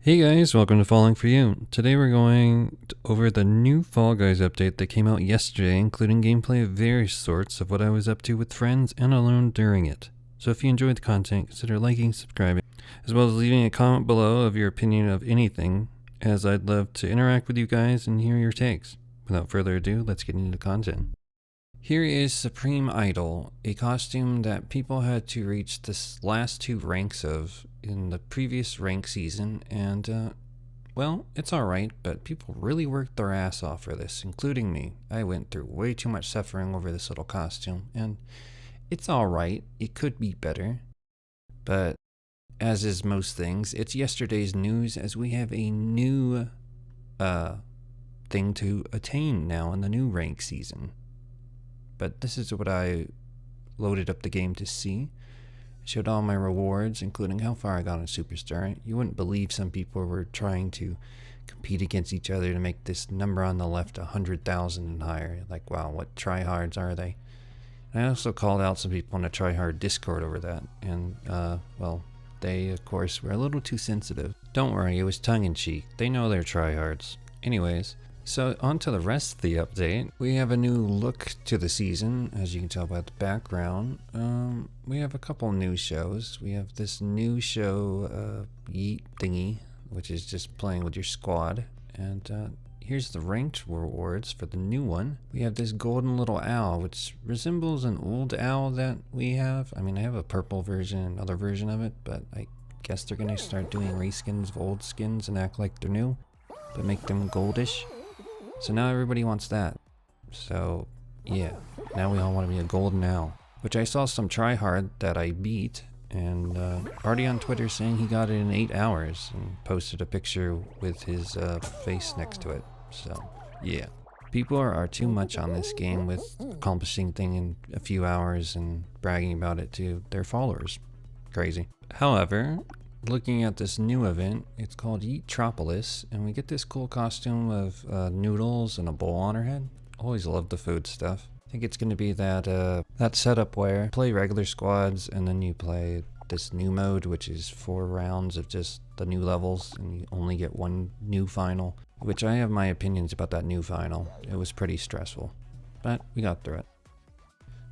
Hey guys, welcome to Falling For You. Today we're going over the new Fall Guys update that came out yesterday, including gameplay of various sorts of what I was up to with friends and alone during it. So if you enjoyed the content, consider liking, subscribing, as well as leaving a comment below of your opinion of anything, as I'd love to interact with you guys and hear your takes. Without further ado, let's get into the content. Here is Supreme Idol, a costume that people had to reach the last two ranks of in the previous rank season, and well, it's alright, but people really worked their ass off for this, including me. I went through way too much suffering over this little costume, and it's alright, it could be better, but as is most things, it's yesterday's news as we have a new thing to attain now in the new rank season. But this is what I loaded up the game to see. It showed all my rewards, including how far I got on Superstar. You wouldn't believe some people were trying to compete against each other to make this number on the left 100,000 and higher. Like, wow, what tryhards are they? And I also called out some people in the tryhard Discord over that. And, well, they, of course, were a little too sensitive. Don't worry, it was tongue-in-cheek. They know they're tryhards. Anyways. So on to the rest of the update. We have a new look to the season, as you can tell by the background. We have a couple new shows. We have this new show, Yeet thingy, which is just playing with your squad. And here's the ranked rewards for the new one. We have this golden little owl, which resembles an old owl that we have. I mean, I have a purple version, another version of it, but I guess they're gonna start doing reskins of old skins and act like they're new, but make them goldish. So now everybody wants that. So yeah, now we all want to be a golden owl. Which I saw some tryhard that I beat, and already on Twitter saying he got it in 8 hours and posted a picture with his face next to it. So yeah, people are too much on this game with accomplishing thing in a few hours and bragging about it to their followers. Crazy. However, looking at this new event, it's called Yeetropolis, and we get this cool costume of Noodles and a bowl on her head. Always loved the food stuff. I think it's going to be that setup where you play regular squads and then you play this new mode, which is 4 rounds of just the new levels, and you only get one new final, which I have my opinions about that new final. It was pretty stressful, but we got through it.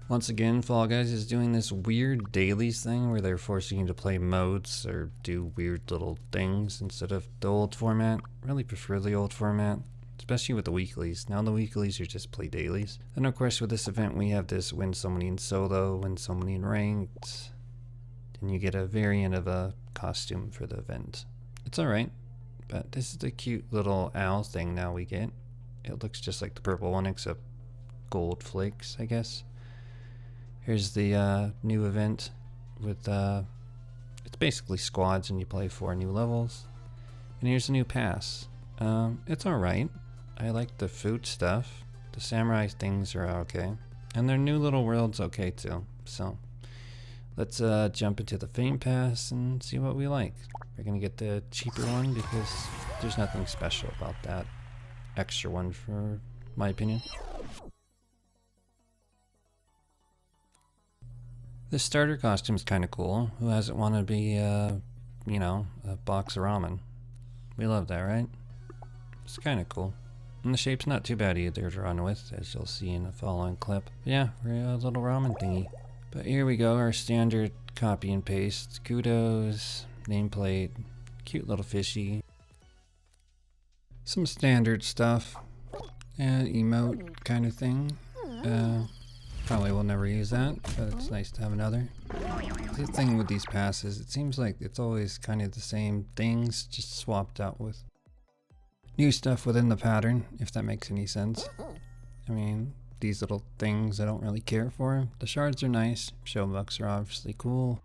Once again, Fall Guys is doing this weird dailies thing where they're forcing you to play modes or do weird little things instead of the old format. Really prefer the old format, especially with the weeklies. Now the weeklies are just play dailies. And of course with this event we have this win so many in solo, win so many in ranked, and you get a variant of a costume for the event. It's alright, but this is the cute little owl thing now we get. It looks just like the purple one except gold flakes, I guess. Here's the new event with, it's basically squads and you play 4 new levels. And here's the new pass. It's alright. I like the food stuff. The samurai things are okay. And their new little world's okay too. So let's jump into the fame pass and see what we like. We're gonna get the cheaper one because there's nothing special about that extra one for my opinion. This starter costume is kind of cool. Who hasn't want to be, you know, a box of ramen? We love that, right? It's kind of cool. And the shape's not too bad either to run with, as you'll see in the following clip. But yeah, we're a little ramen thingy. But here we go, our standard copy and paste. Kudos, nameplate, cute little fishy. Some standard stuff. And emote kind of thing. Probably will never use that, but it's nice to have another. The thing with these passes, it seems like it's always kind of the same things, just swapped out with new stuff within the pattern, if that makes any sense. I mean, these little things I don't really care for. The shards are nice, showbucks are obviously cool.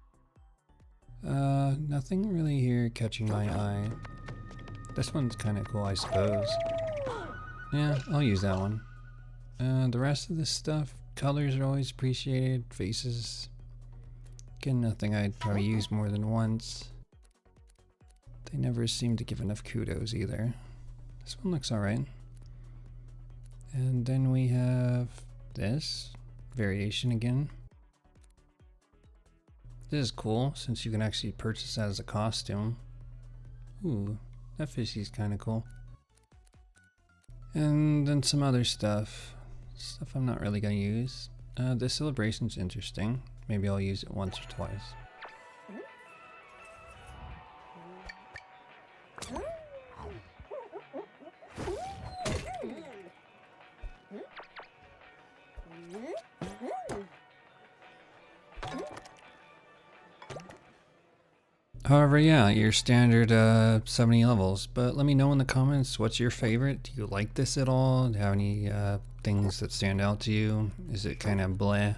Nothing really here catching my eye. This one's kind of cool, I suppose. Yeah, I'll use that one. The rest of this stuff, colors are always appreciated, faces. Again, nothing I'd probably use more than once. They never seem to give enough kudos either. This one looks alright. And then we have this variation again. This is cool since you can actually purchase that as a costume. Ooh, That fishy's kind of cool. And then some other stuff. Stuff I'm not really going to use. The celebration's interesting. Maybe I'll use it once or twice. However, yeah, your standard 70 levels, but let me know in the comments what's your favorite. Do you like this at all? Do you have any things that stand out to you? Is it kind of bleh?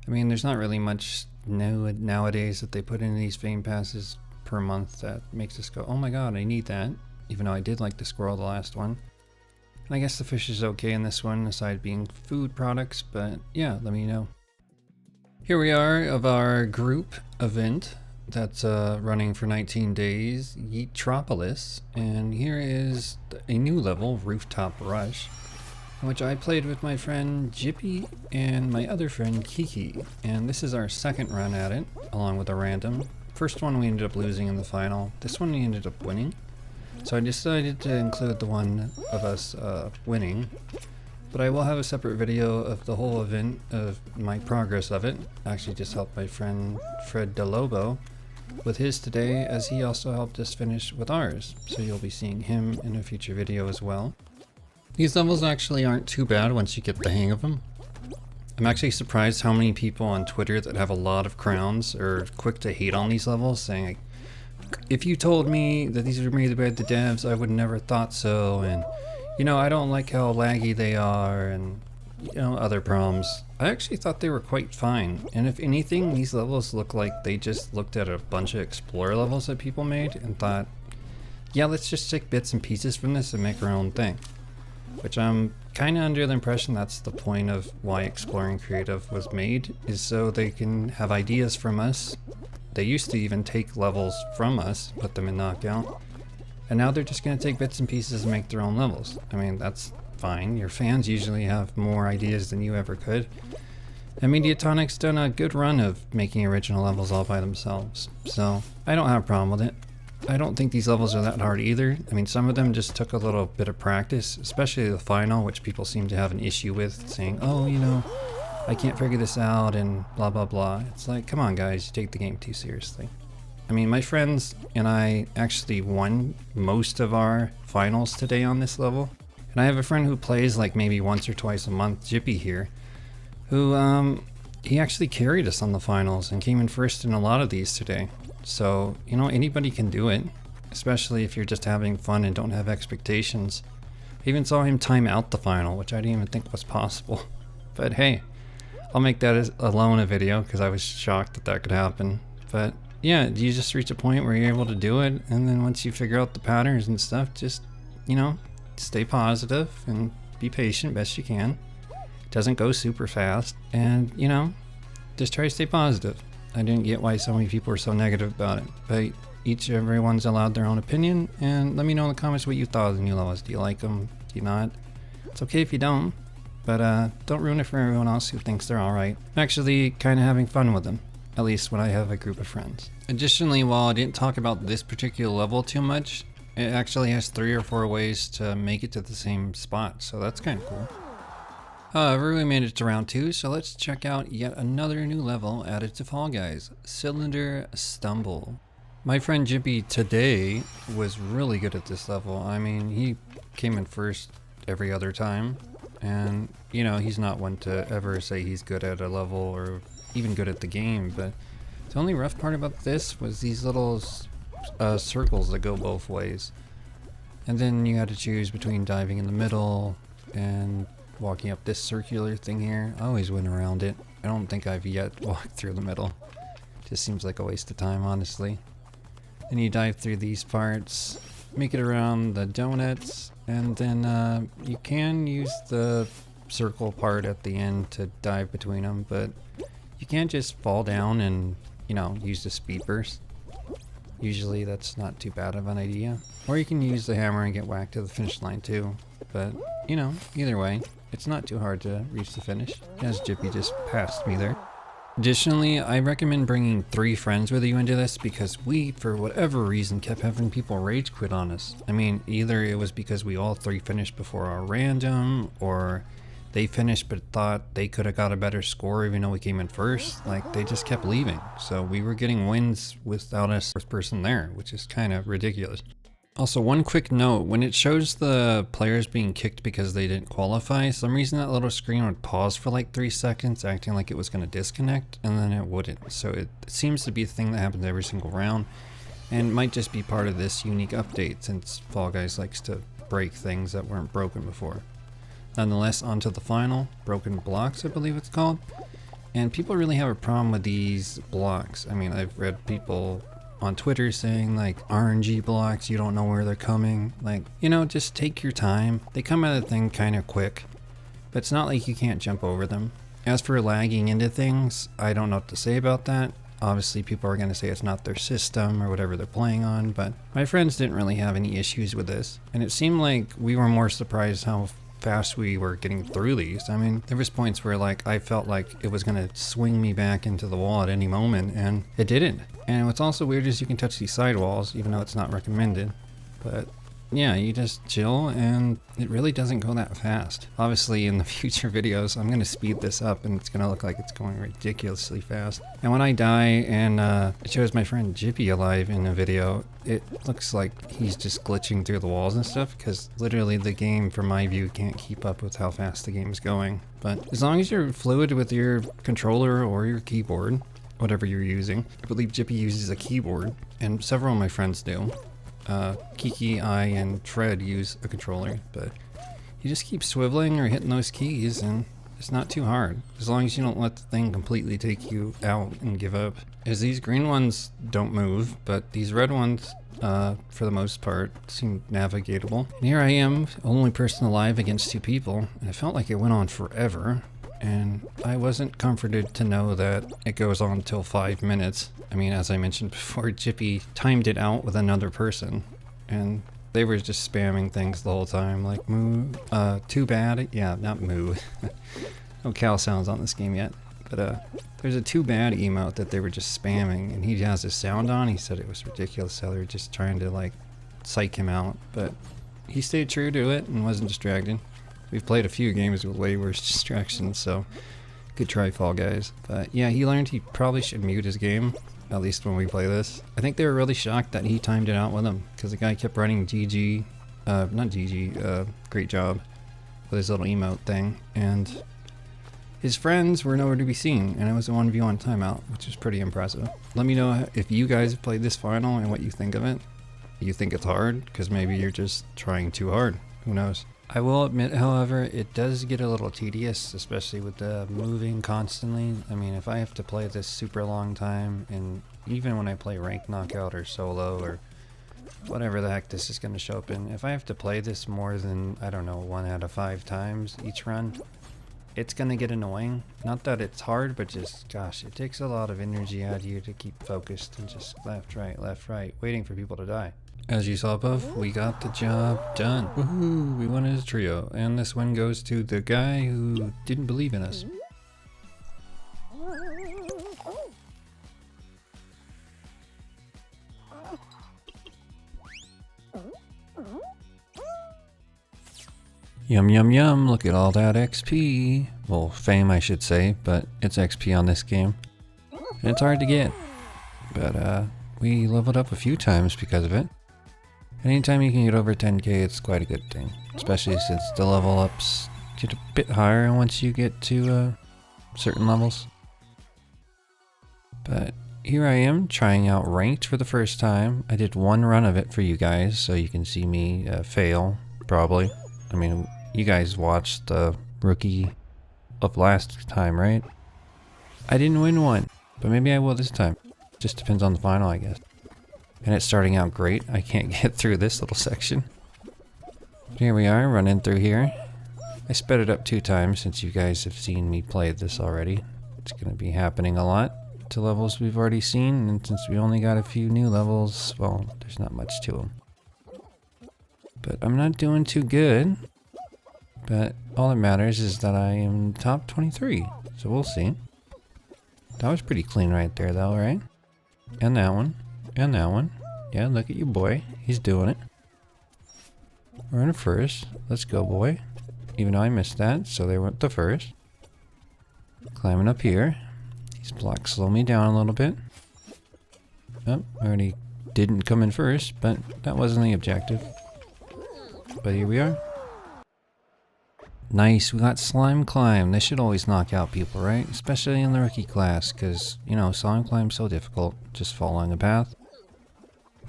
I mean, there's not really much new nowadays that they put in these fame passes per month that makes us go, oh my god, I need that, even though I did like the squirrel the last one. And I guess the fish is okay in this one, aside being food products, but yeah, let me know. Here we are of our group event. That's running for 19 days, Yeetropolis, and here is a new level, Rooftop Rush, which I played with my friend Jippy and my other friend Kiki, and this is our second run at it, along with a random. First one we ended up losing in the final, this one we ended up winning, so I decided to include the one of us winning, but I will have a separate video of the whole event, of my progress of it. I actually just helped my friend Fred DeLobo with his today, as he also helped us finish with ours, so you'll be seeing him in a future video as well. These levels actually aren't too bad once you get the hang of them. I'm actually surprised how many people on Twitter that have a lot of crowns are quick to hate on these levels, saying like, if you told me that these were made by the devs, I would never thought so, and you know, I don't like how laggy they are, and you know, other problems. I actually thought they were quite fine, and if anything, these levels look like they just looked at a bunch of Explorer levels that people made and thought, yeah, let's just take bits and pieces from this and make our own thing. Which I'm kind of under the impression that's the point of why Exploring Creative was made, is so they can have ideas from us. They used to even take levels from us, put them in Knockout, and now they're just going to take bits and pieces and make their own levels. I mean, that's fine. Your fans usually have more ideas than you ever could. And Mediatonic's done a good run of making original levels all by themselves, so I don't have a problem with it. I don't think these levels are that hard either. I mean, some of them just took a little bit of practice, especially the final, which people seem to have an issue with, saying, oh, you know, I can't figure this out and blah blah blah. It's like, come on guys, you take the game too seriously. I mean, my friends and I actually won most of our finals today on this level. And I have a friend who plays like maybe once or twice a month, Jippy here, who he actually carried us on the finals and came in first in a lot of these today. So, you know, anybody can do it, especially if you're just having fun and don't have expectations. I even saw him time out the final, which I didn't even think was possible. But hey, I'll make that alone a video because I was shocked that that could happen. But yeah, you just reach a point where you're able to do it, and then once you figure out the patterns and stuff, just, you know, stay positive and be patient best you can. It doesn't go super fast, and you know, just try to stay positive. I didn't get why so many people are so negative about it, but everyone's allowed their own opinion, and let me know in the comments what you thought of the new levels. Do you like them? Do you not? It's okay if you don't, but don't ruin it for everyone else who thinks they're alright. I'm actually kind of having fun with them, at least when I have a group of friends. Additionally, while I didn't talk about this particular level too much, it actually has 3 or 4 ways to make it to the same spot, so that's kind of cool. However, we made it to round 2, so let's check out yet another new level added to Fall Guys, Cylinder Stumble. My friend Jippy today was really good at this level. I mean, he came in first every other time, and you know, he's not one to ever say he's good at a level or even good at the game, but the only rough part about this was these little circles that go both ways. And then you had to choose between diving in the middle and walking up this circular thing here. I always went around it. I don't think I've yet walked through the middle. Just seems like a waste of time, honestly. Then you dive through these parts, make it around the donuts, and then you can use the circle part at the end to dive between them, but you can't just fall down and, you know, use the speed burst. Usually that's not too bad of an idea. Or you can use the hammer and get whacked to the finish line too. But, you know, either way, it's not too hard to reach the finish, as Jippy just passed me there. Additionally, I recommend bringing 3 friends with you into this because we, for whatever reason, kept having people rage quit on us. I mean, either it was because we all 3 finished before our random, or they finished but thought they could have got a better score even though we came in first. Like, they just kept leaving. So we were getting wins without a first person there, which is kind of ridiculous. Also, one quick note, when it shows the players being kicked because they didn't qualify, some reason that little screen would pause for like 3 seconds, acting like it was going to disconnect, and then it wouldn't. So it seems to be a thing that happens every single round, and might just be part of this unique update since Fall Guys likes to break things that weren't broken before. Nonetheless, on to the final, Broken Blocks I believe it's called. And people really have a problem with these blocks. I mean, I've read people on Twitter saying like RNG blocks, you don't know where they're coming. Like, you know, just take your time. They come out of the thing kind of quick, but it's not like you can't jump over them. As for lagging into things, I don't know what to say about that. Obviously people are going to say it's not their system or whatever they're playing on, but my friends didn't really have any issues with this. And it seemed like we were more surprised how fast we were getting through these. I mean, there was points where like I felt like it was gonna swing me back into the wall at any moment, and it didn't. And what's also weird is you can touch these sidewalls even though it's not recommended, but yeah, you just chill and it really doesn't go that fast. Obviously in the future videos I'm gonna speed this up and it's gonna look like it's going ridiculously fast. And when I die and it shows my friend Jippy alive in a video, it looks like he's just glitching through the walls and stuff because literally the game from my view can't keep up with how fast the game is going. But as long as you're fluid with your controller or your keyboard, whatever you're using, I believe Jippy uses a keyboard and several of my friends do. Kiki, I, and Fred use a controller, but you just keep swiveling or hitting those keys and it's not too hard, as long as you don't let the thing completely take you out and give up. As these green ones don't move, but these red ones, for the most part, seem navigatable. And here I am, only person alive against 2 people, and it felt like it went on forever. And I wasn't comforted to know that it goes on until 5 minutes. I mean, as I mentioned before, Jippy timed it out with another person, and they were just spamming things the whole time, like moo, too bad, yeah, not moo. No cow sounds on this game yet, but there's a too bad emote that they were just spamming, and he has his sound on. He said it was ridiculous how they were just trying to like psych him out, but he stayed true to it and wasn't distracted. We've played a few games with way worse distractions, so good try, Fall Guys. But yeah, he learned he probably should mute his game, at least when we play this. I think they were really shocked that he timed it out with him, because the guy kept writing GG, not GG, great job, with his little emote thing, and his friends were nowhere to be seen, and it was a 1v1 timeout, which is pretty impressive. Let me know if you guys have played this final and what you think of it. You think it's hard? Because maybe you're just trying too hard. Who knows? I will admit, however, it does get a little tedious, especially with the moving constantly. I mean, if I have to play this super long time, and even when I play Rank Knockout or Solo or whatever the heck this is going to show up in, if I have to play this more than, I don't know, 1 out of 5 times each run, it's going to get annoying. Not that it's hard, but just, gosh, it takes a lot of energy out of you to keep focused and just left, right, waiting for people to die. As you saw above, we got the job done. Woohoo! We won as a trio, and this one goes to the guy who didn't believe in us. Yum yum yum, look at all that XP. Well, fame I should say, but it's XP on this game. And it's hard to get. But we leveled up a few times because of it. Anytime you can get over 10k, it's quite a good thing. Especially since the level ups get a bit higher once you get to certain levels. But here I am trying out ranked for the first time. I did 1 run of it for you guys, so you can see me fail, probably. I mean, you guys watched the rookie of last time, right? I didn't win one, but maybe I will this time. Just depends on the final, I guess. And it's starting out great. I can't get through this little section. But here we are, running through here. I sped it up 2 times since you guys have seen me play this already. It's going to be happening a lot to levels we've already seen, and since we only got a few new levels, well, there's not much to them. But I'm not doing too good. But all that matters is that I am top 23, so we'll see. That was pretty clean right there though, right? And that one. And that one. Yeah, look at you, boy. He's doing it. We're in a first. Let's go, boy. Even though I missed that, so they went the first. Climbing up here. These blocks slow me down a little bit. Oh, I already didn't come in first, but that wasn't the objective. But here we are. Nice, we got Slime Climb. This should always knock out people, right? Especially in the rookie class, because, you know, Slime Climb's so difficult, just following a path.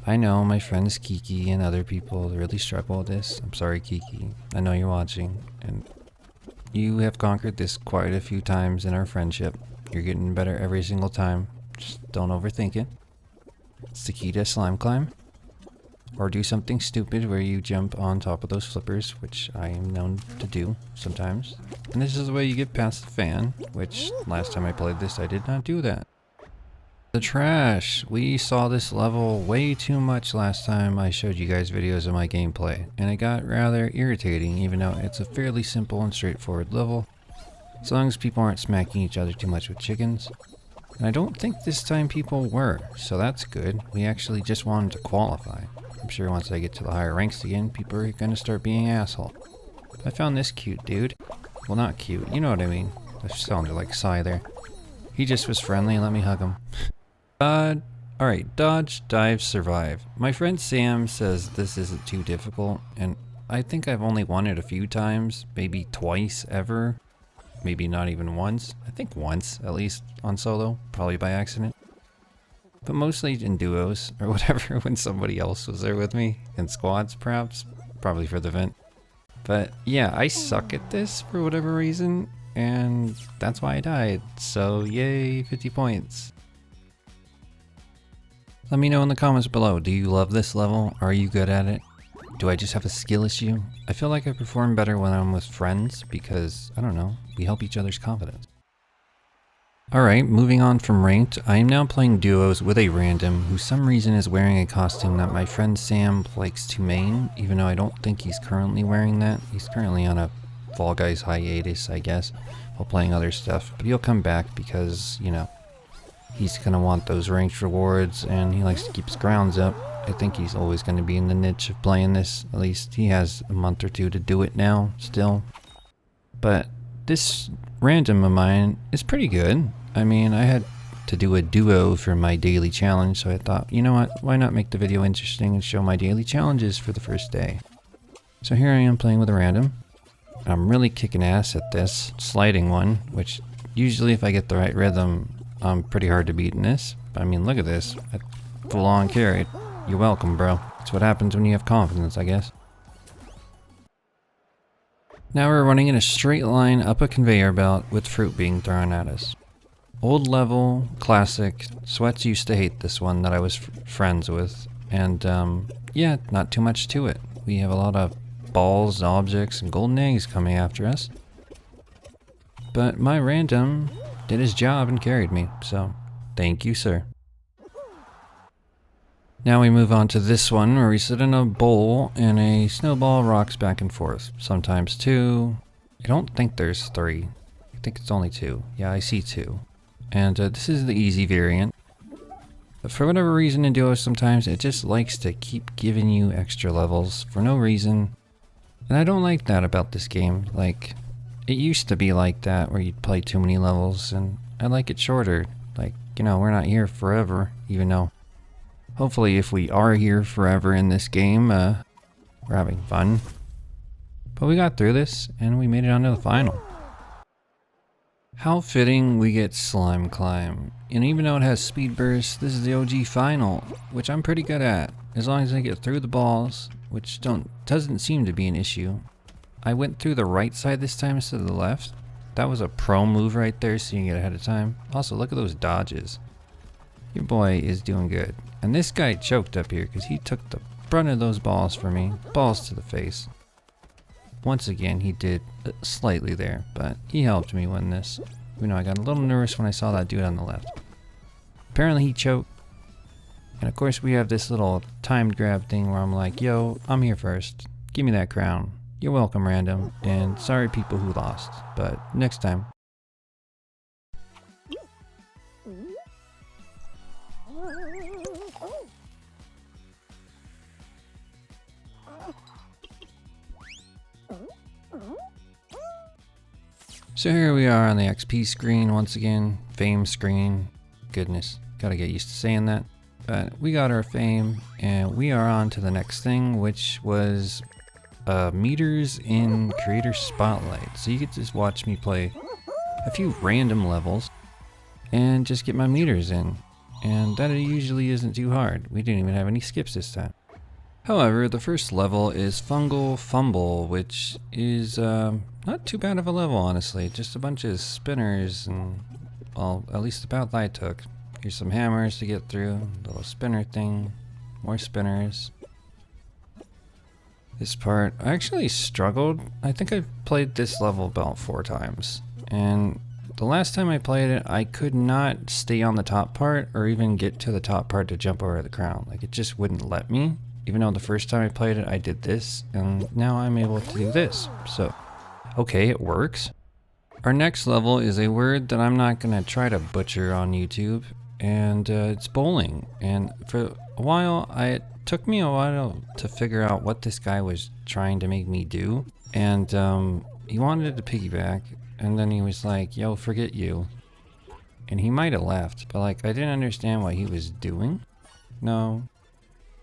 I know my friends Kiki and other people really struggle with this. I'm sorry, Kiki. I know you're watching, and you have conquered this quite a few times in our friendship. You're getting better every single time. Just don't overthink it. It's the key to Slime Climb. Or do something stupid where you jump on top of those flippers, which I am known to do sometimes. And this is the way you get past the fan, which last time I played this I did not do that. The trash! We saw this level way too much last time I showed you guys videos of my gameplay, and it got rather irritating even though it's a fairly simple and straightforward level, as long as people aren't smacking each other too much with chickens. And I don't think this time people were, so that's good. We actually just wanted to qualify. I'm sure once I get to the higher ranks again, people are gonna start being assholes. I found this cute dude. Well, not cute, you know what I mean. I sounded like Psy there. He just was friendly and let me hug him. Alright, dodge, dive, survive. My friend Sam says this isn't too difficult, and I think I've only won it a few times, maybe twice ever. Maybe not even once. I think once, at least, on solo, probably by accident. But mostly in duos, or whatever, when somebody else was there with me. In squads, perhaps. Probably for the vent. But yeah, I suck at this for whatever reason, and that's why I died. So yay, 50 points. Let me know in the comments below, do you love this level? Are you good at it? Do I just have a skill issue? I feel like I perform better when I'm with friends because, I don't know, we help each other's confidence. Alright, moving on from ranked, I am now playing duos with a random who some reason is wearing a costume that my friend Sam likes to main, even though I don't think he's currently wearing that. He's currently on a Fall Guys hiatus, I guess, while playing other stuff, but he'll come back because, you know, he's gonna want those ranked rewards and he likes to keep his grounds up. I think he's always gonna be in the niche of playing this, at least he has a month or two to do it now, still. But this random of mine is pretty good. I mean, I had to do a duo for my daily challenge, so I thought, you know what, why not make the video interesting and show my daily challenges for the first day. So here I am playing with a random. I'm really kicking ass at this sliding one, which usually if I get the right rhythm, I'm pretty hard to beat in this. But I mean, look at this, full on carry. You're welcome, bro. That's what happens when you have confidence, I guess. Now we're running in a straight line up a conveyor belt with fruit being thrown at us. Old level, classic. Sweats used to hate this one that I was friends with. And yeah, not too much to it. We have a lot of balls, objects, and golden eggs coming after us. But my random did his job and carried me, so thank you, sir. Now we move on to this one where we sit in a bowl and a snowball rocks back and forth. Sometimes two. I don't think there's three. I think it's only two. Yeah, I see two. And this is the easy variant. But for whatever reason in duos sometimes it just likes to keep giving you extra levels for no reason. And I don't like that about this game. Like, it used to be like that where you'd play too many levels and I like it shorter. Like, you know, we're not here forever, even though hopefully if we are here forever in this game, we're having fun. But we got through this and we made it on to the final. How fitting we get Slime Climb. And even though it has speed burst, this is the OG final, which I'm pretty good at. As long as I get through the balls, which doesn't seem to be an issue. I went through the right side this time instead of the left. That was a pro move right there, seeing it ahead of time. Also, look at those dodges. Your boy is doing good. And this guy choked up here because he took the brunt of those balls for me. Balls to the face. Once again, he did slightly there, but he helped me win this. You know, I got a little nervous when I saw that dude on the left. Apparently he choked. And of course we have this little timed grab thing where I'm like, yo, I'm here first. Give me that crown. You're welcome, random. And sorry people who lost, but next time. So here we are on the XP screen once again, fame screen. Goodness, gotta get used to saying that. But we got our fame and we are on to the next thing, which was meters in Creator Spotlight. So you get to just watch me play a few random levels and just get my meters in. And that usually isn't too hard. We didn't even have any skips this time. However, the first level is Fungal Fumble, which is not too bad of a level, honestly. Just a bunch of spinners and, well, at least the path I took. Here's some hammers to get through, little spinner thing, more spinners. This part, I actually struggled. I think I've played this level about 4 times. And the last time I played it, I could not stay on the top part or even get to the top part to jump over the crown. Like, it just wouldn't let me. Even though the first time I played it, I did this, and now I'm able to do this. So, okay, it works. Our next level is a word that I'm not gonna try to butcher on YouTube, and it's bowling. And for a while, it took me a while to figure out what this guy was trying to make me do. And he wanted to piggyback, and then he was like, yo, forget you. And he might have left, but like, I didn't understand what he was doing. No.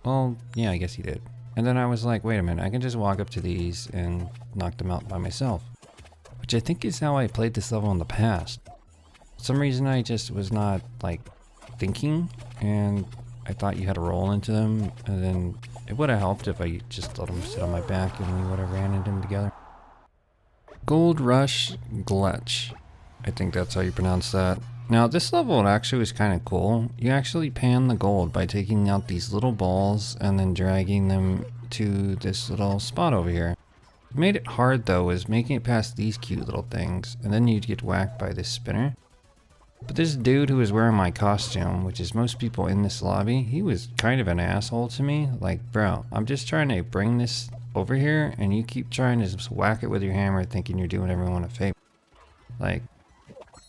Well, yeah, I guess he did. And then I was like, wait a minute, I can just walk up to these and knock them out by myself. Which I think is how I played this level in the past. For some reason I just was not, like, thinking, and I thought you had to roll into them, and then it would have helped if I just let them sit on my back and we would have ran into them together. Gold Rush Glitch. I think that's how you pronounce that. Now this level actually was kind of cool. You actually pan the gold by taking out these little balls and then dragging them to this little spot over here. What made it hard though was making it past these cute little things, and then you'd get whacked by this spinner. But this dude who was wearing my costume, which is most people in this lobby, he was kind of an asshole to me. Like, bro, I'm just trying to bring this over here and you keep trying to just whack it with your hammer thinking you're doing everyone a favor. Like,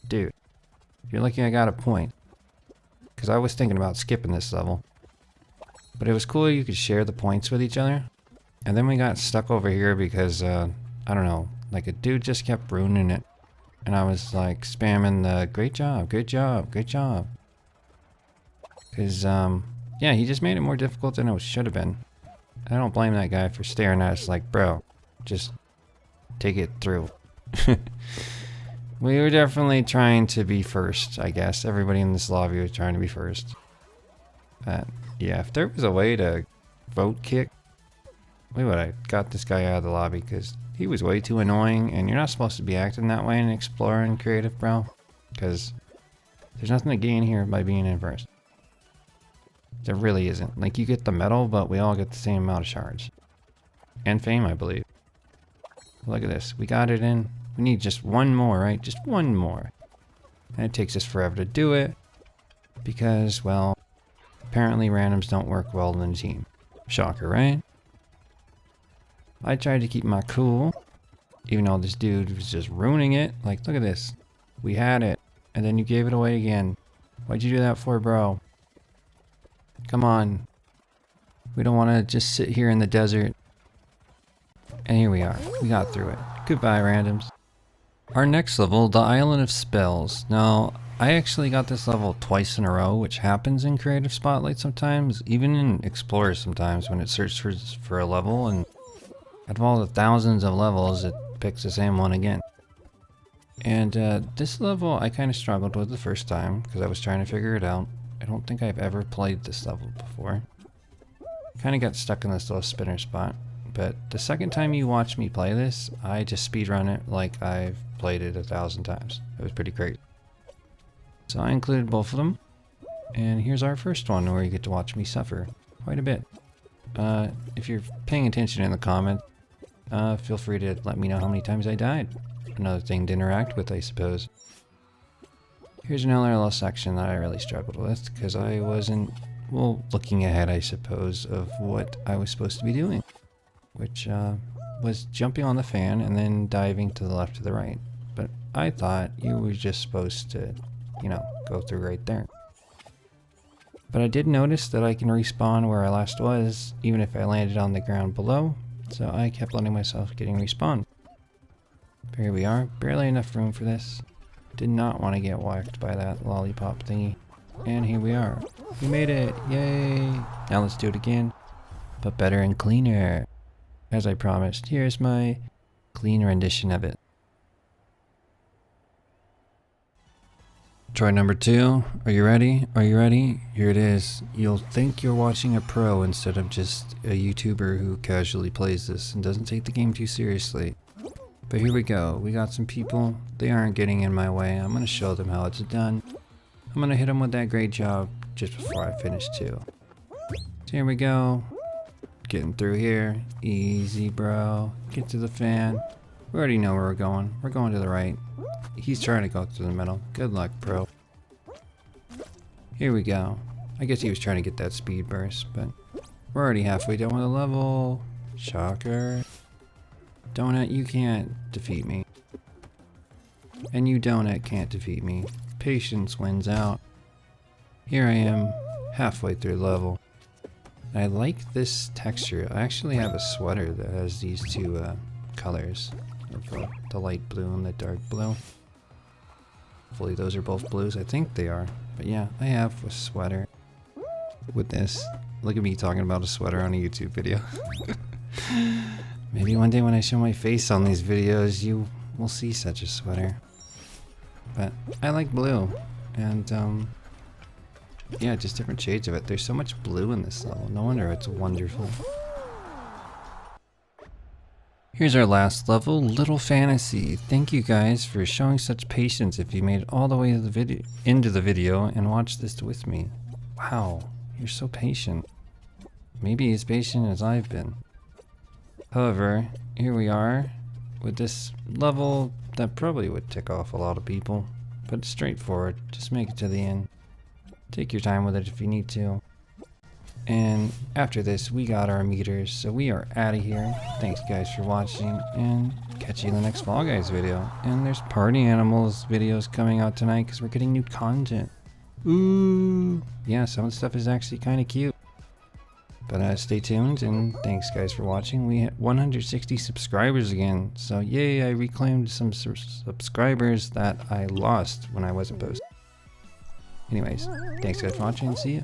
dude. You're lucky I got a point, because I was thinking about skipping this level. But it was cool you could share the points with each other. And then we got stuck over here because, I don't know, like a dude just kept ruining it. And I was like spamming the great job, great job, great job. Because, yeah, he just made it more difficult than it should have been. I don't blame that guy for staring at us like, bro, just take it through. We were definitely trying to be first, I guess. Everybody in this lobby was trying to be first. But, yeah, if there was a way to vote kick, we would have got this guy out of the lobby because he was way too annoying, and you're not supposed to be acting that way in Explorer and Creative, bro. Because there's nothing to gain here by being in first. There really isn't. Like, you get the medal, but we all get the same amount of shards. And fame, I believe. Look at this. We got it in. We need just one more, right? Just one more. And it takes us forever to do it. Because, well, apparently randoms don't work well in a team. Shocker, right? I tried to keep my cool. Even though this dude was just ruining it. Like, look at this. We had it. And then you gave it away again. Why'd you do that for, bro? Come on. We don't want to just sit here in the desert. And here we are. We got through it. Goodbye, randoms. Our next level, the Island of Spells. Now, I actually got this level twice in a row, which happens in Creative Spotlight sometimes, even in Explorer sometimes when it searches for a level, and out of all the thousands of levels, it picks the same one again. And this level I kind of struggled with the first time, because I was trying to figure it out. I don't think I've ever played this level before. Kind of got stuck in this little spinner spot. But the second time you watch me play this, I just speedrun it like I've played it 1,000 times. It was pretty great. So I included both of them. And here's our first one where you get to watch me suffer quite a bit. If you're paying attention in the comments, feel free to let me know how many times I died. Another thing to interact with, I suppose. Here's another little section that I really struggled with because I wasn't, well, looking ahead, I suppose, of what I was supposed to be doing. Which was jumping on the fan and then diving to the left to the right. But I thought you were just supposed to, you know, go through right there. But I did notice that I can respawn where I last was, even if I landed on the ground below, so I kept letting myself getting respawned. But here we are, barely enough room for this. Did not want to get whacked by that lollipop thingy. And here we are. We made it, yay! Now let's do it again, but better and cleaner. As I promised, here's my clean rendition of it. Try number 2. Are you ready? Are you ready? Here it is. You'll think you're watching a pro instead of just a YouTuber who casually plays this and doesn't take the game too seriously. But here we go. We got some people. They aren't getting in my way. I'm going to show them how it's done. I'm going to hit them with that great job just before I finish too. So here we go. Getting through here. Easy, bro. Get to the fan. We already know where we're going. We're going to the right. He's trying to go through the middle. Good luck, bro. Here we go. I guess he was trying to get that speed burst, but we're already halfway done with the level. Shocker. Donut, you can't defeat me. And you, Donut, can't defeat me. Patience wins out. Here I am, halfway through the level. I like this texture. I actually have a sweater that has these two colors. The light blue and the dark blue. Hopefully those are both blues. I think they are. But yeah, I have a sweater with this. Look at me talking about a sweater on a YouTube video. Maybe one day when I show my face on these videos, you will see such a sweater. But I like blue. And yeah, just different shades of it. There's so much blue in this level. No wonder it's wonderful. Here's our last level, Little Fantasy. Thank you guys for showing such patience if you made it all the way to the into the video and watched this with me. Wow, you're so patient. Maybe as patient as I've been. However, here we are with this level that probably would tick off a lot of people, but it's straightforward. Just make it to the end. Take your time with it if you need to. And after this, we got our meters, so we are out of here. Thanks guys for watching, and catch you in the next Fall Guys video. And there's Party Animals videos coming out tonight because we're getting new content. Ooh! Yeah, some of the stuff is actually kind of cute. But stay tuned, and thanks guys for watching. We hit 160 subscribers again, so yay, I reclaimed some subscribers that I lost when I wasn't posting. Anyways, thanks guys for watching, and see ya.